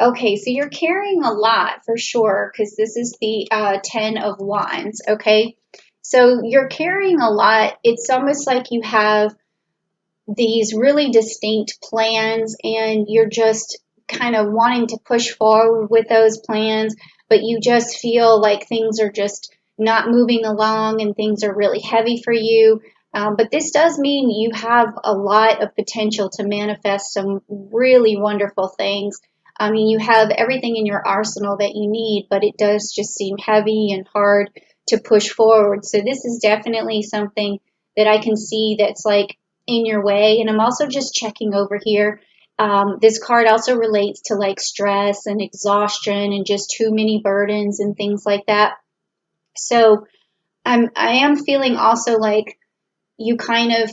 Okay, so you're carrying a lot for sure because this is the 10 of Wands. Okay, so you're carrying a lot. It's almost like you have these really distinct plans and you're just kind of wanting to push forward with those plans, but you just feel like things are just not moving along and things are really heavy for you. But this does mean you have a lot of potential to manifest some really wonderful things. I mean, you have everything in your arsenal that you need, but it does just seem heavy and hard to push forward. So this is definitely something that I can see that's like in your way. And I'm also just checking over here. This card also relates to like stress and exhaustion and just too many burdens and things like that. So I am feeling also like you kind of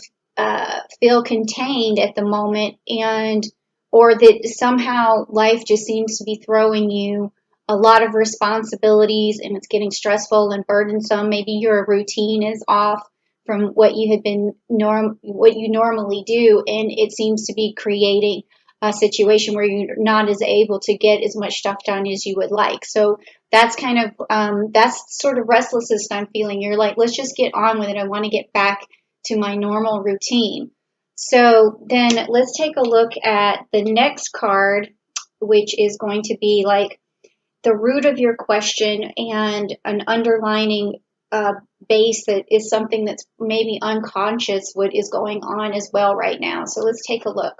feel contained at the moment, and or that somehow life just seems to be throwing you a lot of responsibilities and it's getting stressful and burdensome. Maybe your routine is off from what you had been what you normally do, and it seems to be creating a situation where you're not as able to get as much stuff done as you would like. So that's kind of that's sort of restlessness I'm feeling. You're like, let's just get on with it. I want to get back to my normal routine. So then let's take a look at the next card, which is going to be like the root of your question and an underlining base that is something that's maybe unconscious what is going on as well right now. So let's take a look.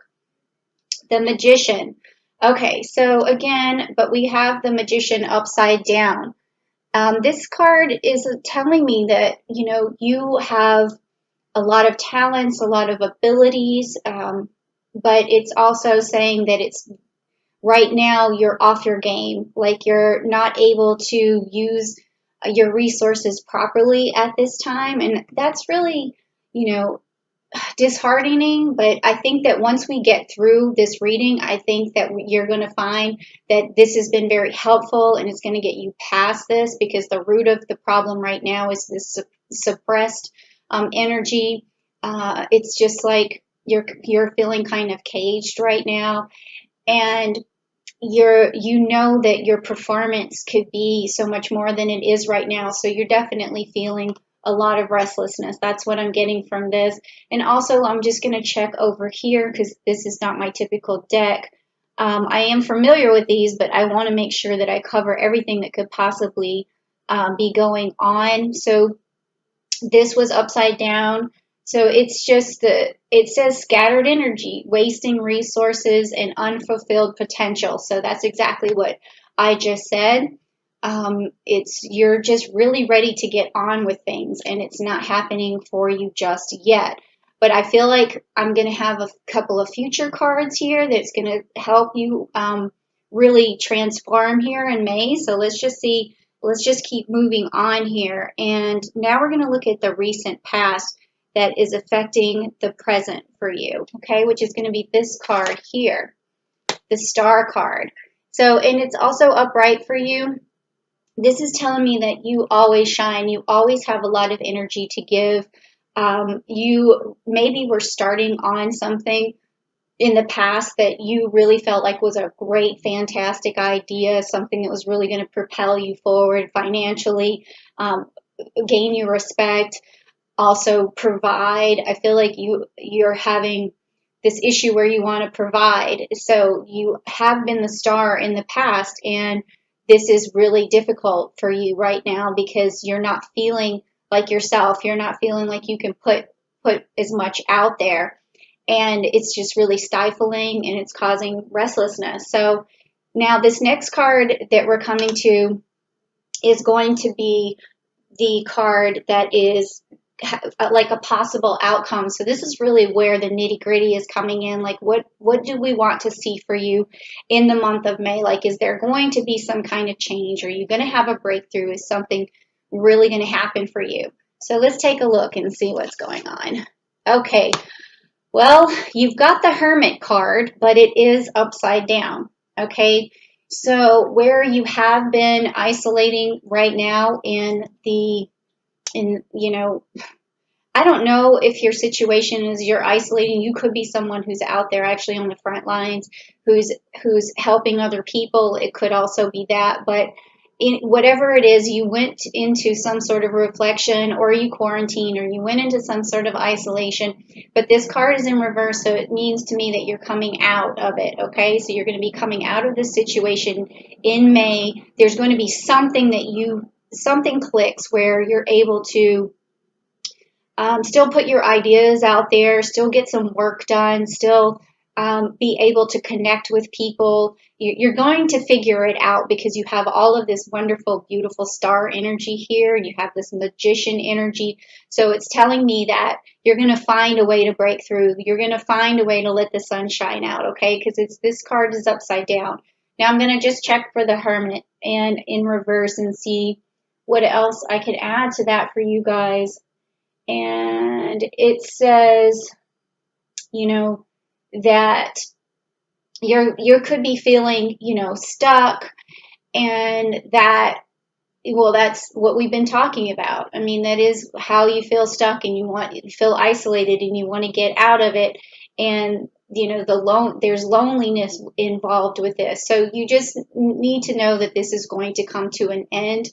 The Magician. Okay, so again, but we have the Magician upside down. This card is telling me that, you know, you have a lot of talents, a lot of abilities, but it's also saying that it's right now you're off your game, like you're not able to use your resources properly at this time, and that's really, you know, disheartening. But I think that once we get through this reading, I think that you're going to find that this has been very helpful and it's going to get you past this, because the root of the problem right now is this suppressed energy. It's just like you're feeling kind of caged right now, and you know that your performance could be so much more than it is right now. So you're definitely feeling a lot of restlessness. That's what I'm getting from this. And also, I'm just going to check over here because this is not my typical deck. I am familiar with these, but I want to make sure that I cover everything that could possibly be going on. So this was upside down. So it's just it says scattered energy, wasting resources, and unfulfilled potential. So that's exactly what I just said. It's you're just really ready to get on with things, and it's not happening for you just yet. But I feel like I'm going to have a couple of future cards here that's going to help you really transform here in May. So let's just see. Let's just keep moving on here. And now we're going to look at the recent past that is affecting the present for you, okay, which is going to be this card here, the Star card. So, and it's also upright for you. This is telling me that you always shine. You always have a lot of energy to give. You maybe were starting on something in the past that you really felt like was a great, fantastic idea, something that was really going to propel you forward financially, gain you respect, also provide. I feel like you're having this issue where you want to provide. So you have been the star in the past, and this is really difficult for you right now because you're not feeling like yourself. You're not feeling like you can put as much out there, and it's just really stifling and it's causing restlessness. So now this next card that we're coming to is going to be the card that is like a possible outcome. So this is really where the nitty gritty is coming in. Like what do we want to see for you in the month of May? Like, is there going to be some kind of change? Are you going to have a breakthrough? Is something really going to happen for you? So let's take a look and see what's going on. Okay, well, you've got the Hermit card, but it is upside down. Okay, so where you have been isolating right now in you know, I don't know if your situation is you're isolating. You could be someone who's out there actually on the front lines, who's helping other people. It could also be that, but whatever it is, you went into some sort of reflection, or you quarantined, or you went into some sort of isolation. But this card is in reverse, so it means to me that you're coming out of it. Okay, so you're going to be coming out of this situation in May. There's going to be something clicks where you're able to still put your ideas out there, still get some work done, still be able to connect with people. You're going to figure it out because you have all of this wonderful, beautiful star energy here, and you have this magician energy. So it's telling me that you're going to find a way to break through. You're going to find a way to let the sun shine out, okay? Because this card is upside down. Now I'm going to just check for the Hermit and in reverse and see what else I could add to that for you guys. And it says, that you could be feeling, stuck, and that's what we've been talking about. I mean, that is how you feel stuck, and you feel isolated, and you want to get out of it. And there's loneliness involved with this. So you just need to know that this is going to come to an end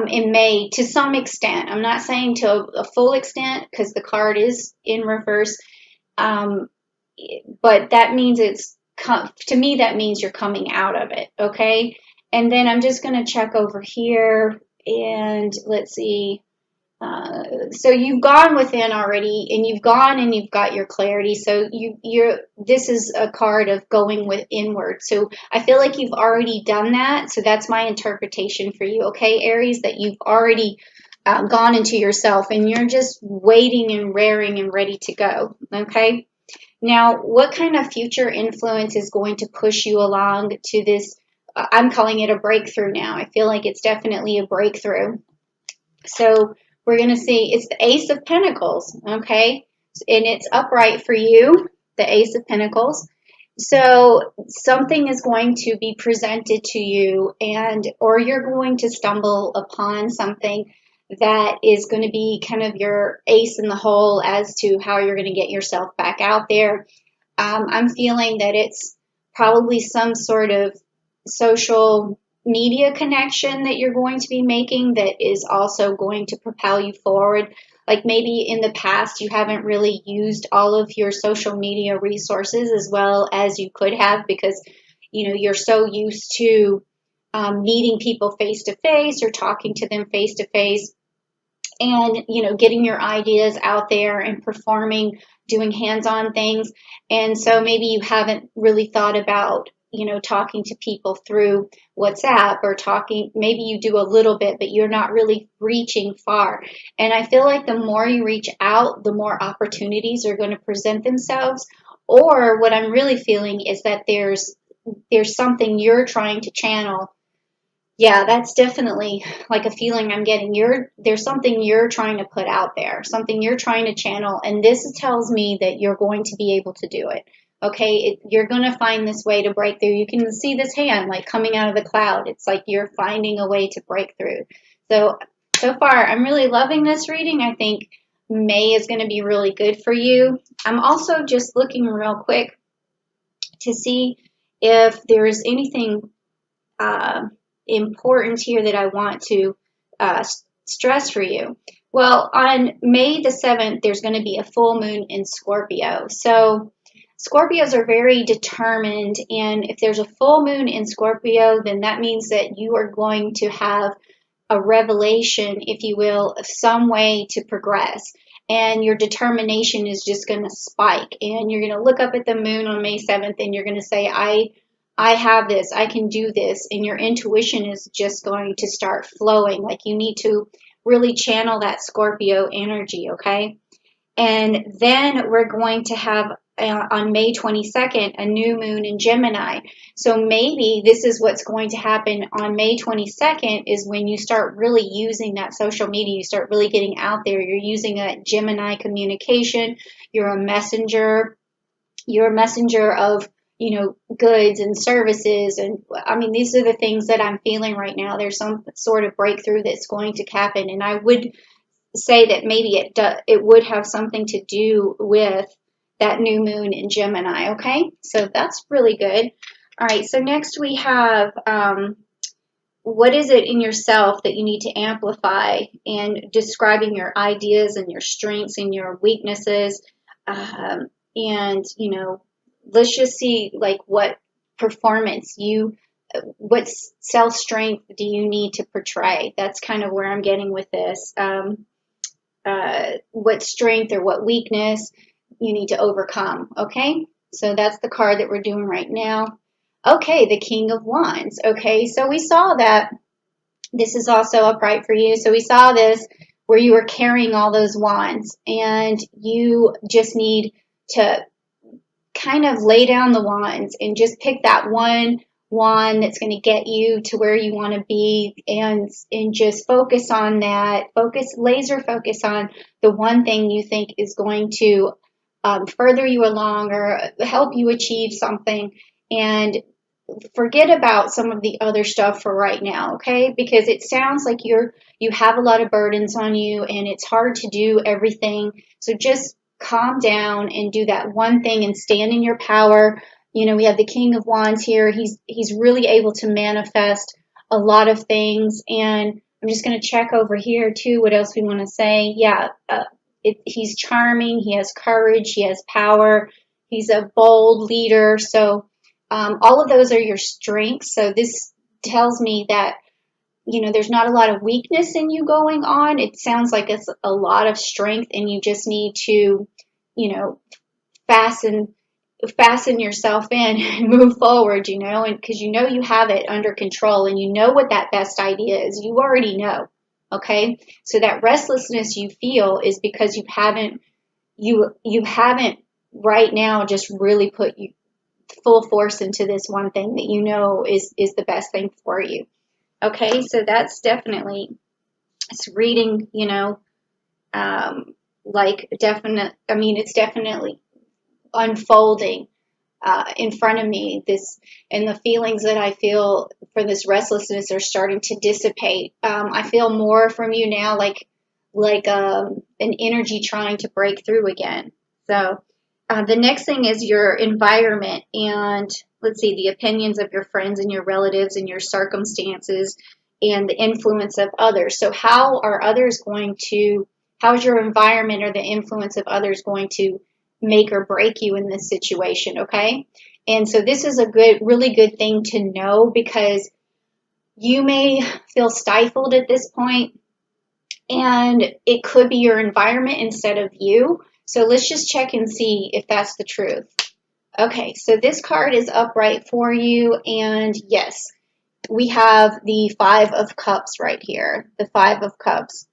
in May to some extent. I'm not saying to a full extent because the card is in reverse. But that means to me, that means you're coming out of it. Okay. And then I'm just going to check over here and let's see. So you've gone within already, and you've gone and you've got your clarity. So this is a card of going inward. So I feel like you've already done that. So that's my interpretation for you. Okay, Aries, that you've already gone into yourself, and you're just waiting and raring and ready to go. Okay. Now, what kind of future influence is going to push you along to this? I'm calling it a breakthrough now. I feel like it's definitely a breakthrough. So we're going to see, it's the Ace of Pentacles, okay? And it's upright for you, the Ace of Pentacles. So something is going to be presented to you, or you're going to stumble upon something that is going to be kind of your ace in the hole as to how you're going to get yourself back out there. I'm feeling that it's probably some sort of social media connection that you're going to be making that is also going to propel you forward. Like maybe in the past you haven't really used all of your social media resources as well as you could have because you're so used to meeting people face to face or talking to them face to face, and getting your ideas out there and performing, doing hands-on things. And so maybe you haven't really thought about talking to people through WhatsApp, or maybe you do a little bit, but you're not really reaching far. And I feel like the more you reach out, the more opportunities are going to present themselves. Or what I'm really feeling is that there's something you're trying to channel. Yeah, that's definitely like a feeling I'm getting. There's something you're trying to put out there, something you're trying to channel, and this tells me that you're going to be able to do it. Okay, you're going to find this way to break through. You can see this hand like coming out of the cloud. It's like you're finding a way to break through. So far, I'm really loving this reading. I think May is going to be really good for you. I'm also just looking real quick to see if there's anything important here that I want to stress for you. Well, on May the 7th, there's going to be a full moon in Scorpio. So Scorpios are very determined, and if there's a full moon in Scorpio, then that means that you are going to have a revelation, if you will, of some way to progress. And your determination is just going to spike. And you're going to look up at the moon on May 7th, and you're going to say, I have this, I can do this. And your intuition is just going to start flowing. Like you need to really channel that Scorpio energy, okay? And then we're going to have on May 22nd, a new moon in Gemini. So maybe this is what's going to happen on May 22nd is when you start really using that social media, you start really getting out there. You're using that Gemini communication. You're a messenger. You're a messenger of goods and services. And I mean, these are the things that I'm feeling right now. There's some sort of breakthrough that's going to happen. And I would say that maybe it would have something to do with that new moon in Gemini, okay? So that's really good. All right, so next we have what is it in yourself that you need to amplify, and describing your ideas and your strengths and your weaknesses. And, let's just see like what performance what self strength do you need to portray? That's kind of where I'm getting with this. What strength or what weakness you need to overcome. Okay, so that's the card that we're doing right now. Okay, the King of Wands. Okay, so we saw that this is also upright for you. So we saw this where you were carrying all those wands, and you just need to kind of lay down the wands and just pick that one wand that's going to get you to where you want to be, and just focus on that. Laser focus on the one thing you think is going to further you along or help you achieve something, and forget about some of the other stuff for right now, okay? Because it sounds like you have a lot of burdens on you and it's hard to do everything. So just calm down and do that one thing and stand in your power. We have the King of Wands here. He's really able to manifest a lot of things. And I'm just going to check over here too what else we want to say. Yeah, he's charming, he has courage, he has power, he's a bold leader. So all of those are your strengths. So this tells me that, there's not a lot of weakness in you going on. It sounds like it's a lot of strength, and you just need to, fasten yourself in and move forward, and because you have it under control, and you know what that best idea is. You already know. Okay. So that restlessness you feel is because you haven't right now just really put you full force into this one thing that is the best thing for you. Okay, so that's definitely, it's reading, it's definitely unfolding in front of me. And the feelings that I feel for this restlessness are starting to dissipate. I feel more from you now, like an energy trying to break through again. So the next thing is your environment, and let's see, the opinions of your friends and your relatives and your circumstances and the influence of others. So how's your environment or the influence of others going to make or break you in this situation, okay? And so this is a really good thing to know, because you may feel stifled at this point, and it could be your environment instead of you. So let's just check and see if that's the truth. Okay, so this card is upright for you, and yes, we have the Five of Cups right here, the Five of Cups.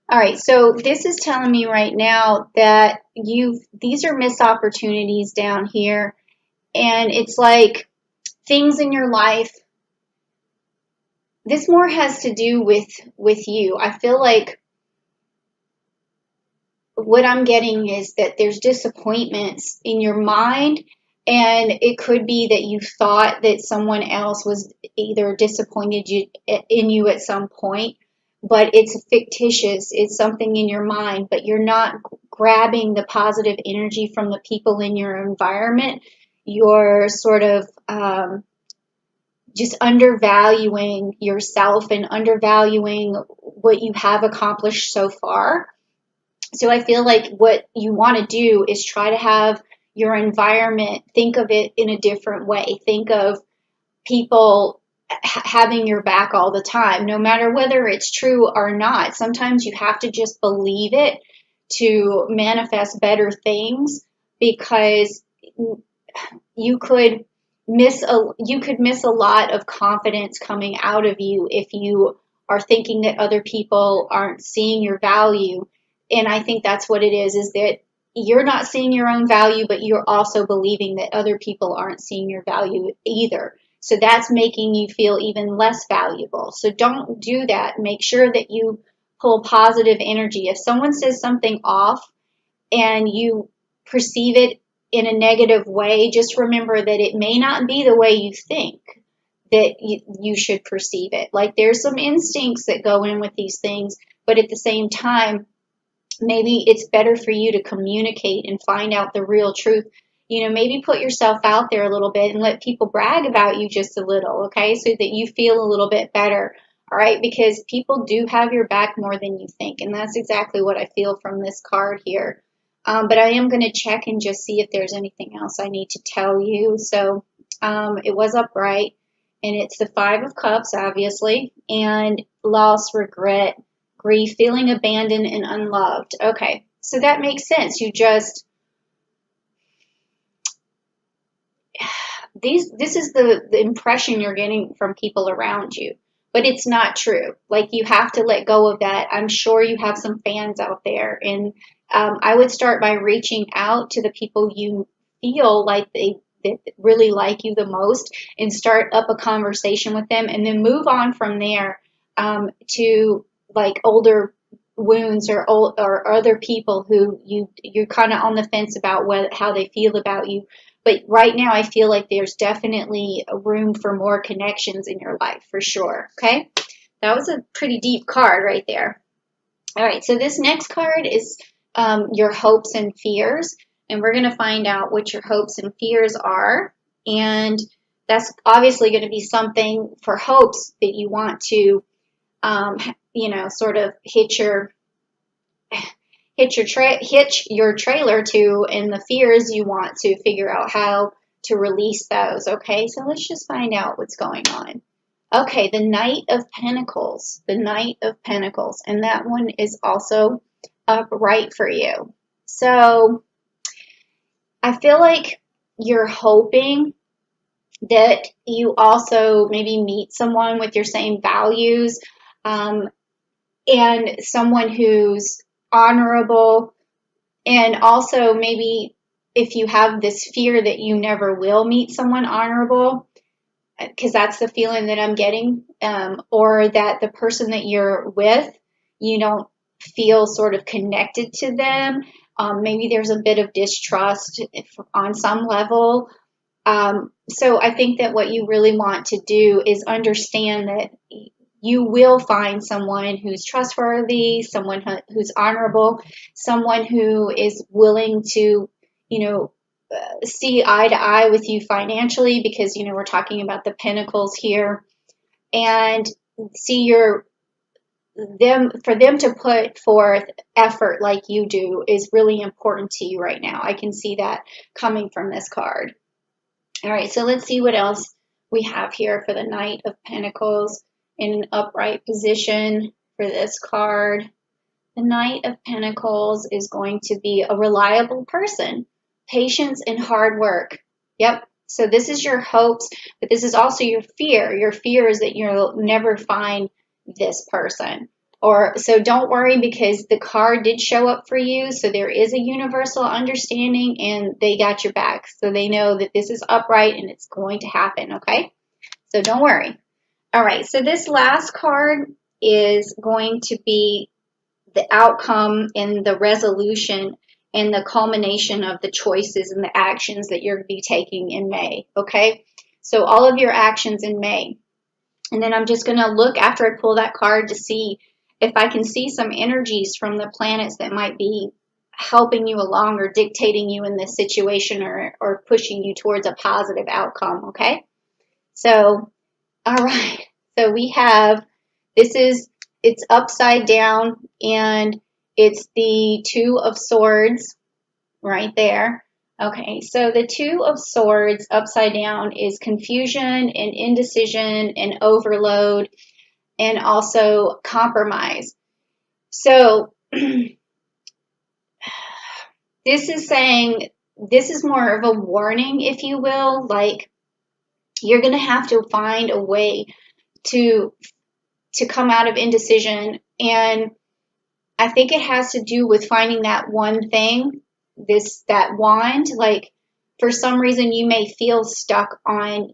All right, so this is telling me right now that these are missed opportunities down here, and it's like things in your life. This more has to do with you. I feel like what I'm getting is that there's disappointments in your mind, and it could be that you thought that someone else was either disappointed in you at some point, but it's fictitious. It's something in your mind, but you're not grabbing the positive energy from the people in your environment. You're sort of just undervaluing yourself and undervaluing what you have accomplished so far. So I feel like what you want to do is try to have your environment, think of it in a different way. Think of people having your back all the time, no matter whether it's true or not. Sometimes you have to just believe it to manifest better things, because you could miss a lot of confidence coming out of you if you are thinking that other people aren't seeing your value. And I think that's what it is that you're not seeing your own value, but you're also believing that other people aren't seeing your value either. So that's making you feel even less valuable. So don't do that. Make sure that you pull positive energy. If someone says something off and you perceive it in a negative way, just remember that it may not be the way you think that you should perceive it. Like, there's some instincts that go in with these things, but at the same time, maybe it's better for you to communicate and find out the real truth. Maybe put yourself out there a little bit and let people brag about you just a little, okay? So that you feel a little bit better, all right? Because people do have your back more than you think. And that's exactly what I feel from this card here. But I am going to check and just see if there's anything else I need to tell you. So it was upright, and it's the Five of Cups, obviously, and loss, regret, grief, feeling abandoned and unloved. Okay, so that makes sense. This is the impression you're getting from people around you, but it's not true. Like, you have to let go of that. I'm sure you have some fans out there, and I would start by reaching out to the people you feel like they that really like you the most, and start up a conversation with them, and then move on from there to like older wounds, or other people who you're kind of on the fence about how they feel about you. But right now, I feel like there's definitely a room for more connections in your life, for sure. Okay, that was a pretty deep card right there. All right, so this next card is your hopes and fears, and we're going to find out what your hopes and fears are. And that's obviously going to be something for hopes that you want to, sort of hitch your trailer to, and the fears you want to figure out how to release those. Okay, so let's just find out what's going on. Okay, the Knight of Pentacles, the Knight of Pentacles, and that one is also upright for you. So I feel like you're hoping that you also maybe meet someone with your same values, and someone who's honorable. And also, maybe if you have this fear that you never will meet someone honorable, because that's the feeling that I'm getting, or that the person that you're with, you don't feel sort of connected to them. Maybe there's a bit of distrust on some level. So I think that what you really want to do is understand that you will find someone who's trustworthy, someone who's honorable, someone who is willing to, see eye to eye with you financially, because, we're talking about the pentacles here, and see for them to put forth effort like you do is really important to you right now. I can see that coming from this card. All right, so let's see what else we have here for the Knight of Pentacles in an upright position for this card. The Knight of Pentacles is going to be a reliable person, patience and hard work. Yep. So this is your hopes, but this is also your fear. Your fear is that you'll never find this person. So don't worry, because the card did show up for you. So there is a universal understanding, and they got your back. So they know that this is upright and it's going to happen. Okay. So don't worry. All right. So this last card is going to be the outcome and the resolution and the culmination of the choices and the actions that you're going to be taking in May. Okay. So all of your actions in May. And then I'm just going to look after I pull that card to see if I can see some energies from the planets that might be helping you along or dictating you in this situation, or pushing you towards a positive outcome. Okay. So, all right. So we have, it's upside down, and it's the Two of Swords right there. Okay, so the Two of Swords upside down is confusion and indecision and overload, and also compromise. So this is saying, this is more of a warning, if you will. Like, you're going to have to find a way to come out of indecision. And I think it has to do with finding that one thing, that wand. Like, for some reason, you may feel stuck on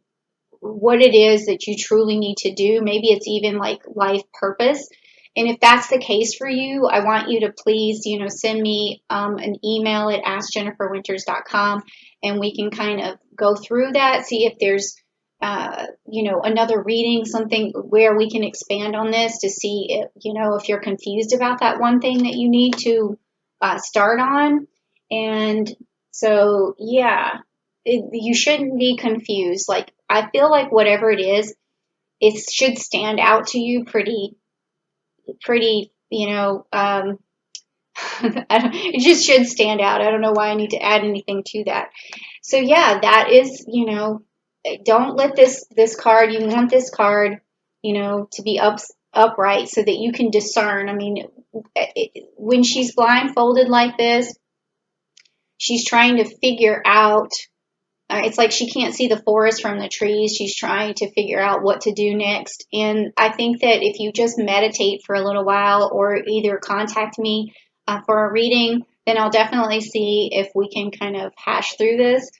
what it is that you truly need to do. Maybe it's even like life purpose. And if that's the case for you, I want you to please, send me an email at askjenniferwinters.com, and we can kind of go through that, see if there's another reading, something where we can expand on this to see if you're confused about that one thing that you need to start on. And so, yeah, you shouldn't be confused. Like, I feel like whatever it is, it should stand out to you pretty, it just should stand out. I don't know why I need to add anything to that. So yeah, that is, don't let this card, you want this card, to be upright so that you can discern. I mean, when she's blindfolded like this, she's trying to figure out, it's like she can't see the forest from the trees. She's trying to figure out what to do next. And I think that if you just meditate for a little while or either contact me for a reading, then I'll definitely see if we can kind of hash through this.